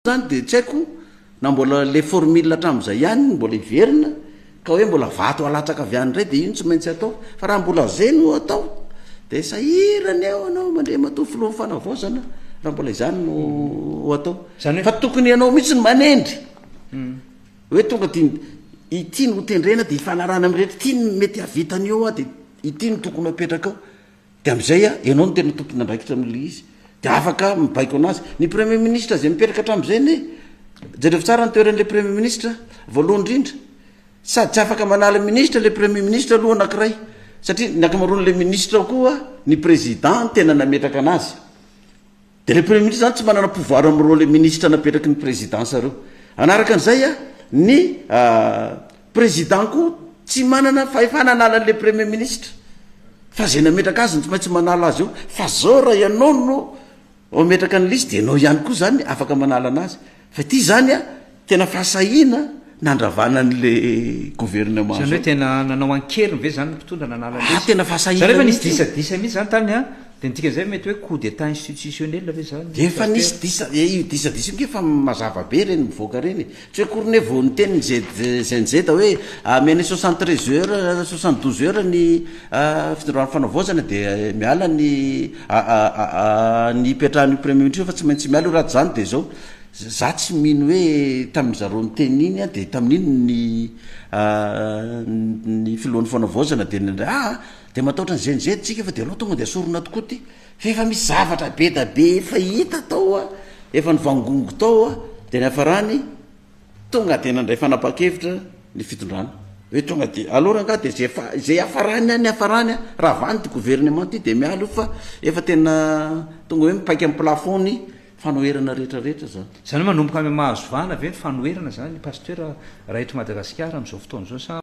zany de tsy haiko na mbola le formule hatram'izay ihany mbola iverina ka hoe mbola vato alatsaka avy any ray de ino tsy maintsy atao fa raha mbola zay no atao de sahirany eo anao mandre mato filoha fanavaozana raha mbola izany no atao fa tokony ianao mihitsy ny manendry hoe tonga ty ity no tendrena de ifanarana amrehetra ty ny mety avitany eo a de ity no tokony apetraka ao de am'izay a ianao no tena tompony andraikitra am'le izy de afaka mibaiko anazy ny premier ministre zay mipetraka hatram'izay ne jereo tsara ny toeran'le premier ministre voalohany indrindra sady tsy afaka manala ministre le premier ministre aloha anankiray satria ny akamaroan'le ministre koa ny président tena nametraka anazy de le premier ministre zany tsy manana pouvoir am'reo le ministre napetraky ny président sareo anaraka an'izay a ny président ko tsy manana fahefana anala an'le premier ministre fa zay nametraka azy tsy maintsy manala azy eo fa zao raha ianao no ometraka ny lisy de ianao ihany koa zany afaka manala anazy fa ty zany a tena fahasahina nandravana an'le gouvernement zany hoe tena nanao ankeriny ve zany mpitondra nanala tena fahasahina rehefa nisy disadisa mihitsy zany tany a de nitika zay mety hoe coup d'état institutionnel ve zany de efa nisy disadisa mike fa mazava be reny mivoaka reny tsy hoe korone vo ny teny zenjeda hoe mene 73 heures 72 heures ny fitondrany fanavaozana de miala ny ipetrahan'ny premier ministre fa tsy maintsy miala raha zany de zao za tsy mino hoe tam'zareo ny teny iny a de tamin'iny ny filohan'ny fanavaozana de de mataotra ny zenjedy tsika fa de aloha tonga de asorona tokoa ty fa efa misy zavatra be da be efa hita tao a efa ny vangongo tao a de ny afarany tonga de nandray fanapa-kevitra ny fitondrana hoe tonga de alora nga de zay afarany any afarany a raha vany ty gouvernement ty de mialo fa efa tena tonga hoe mipaiky amy plafond-ny fanoherana rehetrarehetra zany zany hoe manomboka amy mahazo vana ve ny fanoherana zany pasteur raha eto Madagasikara am'izao fotoana zao sa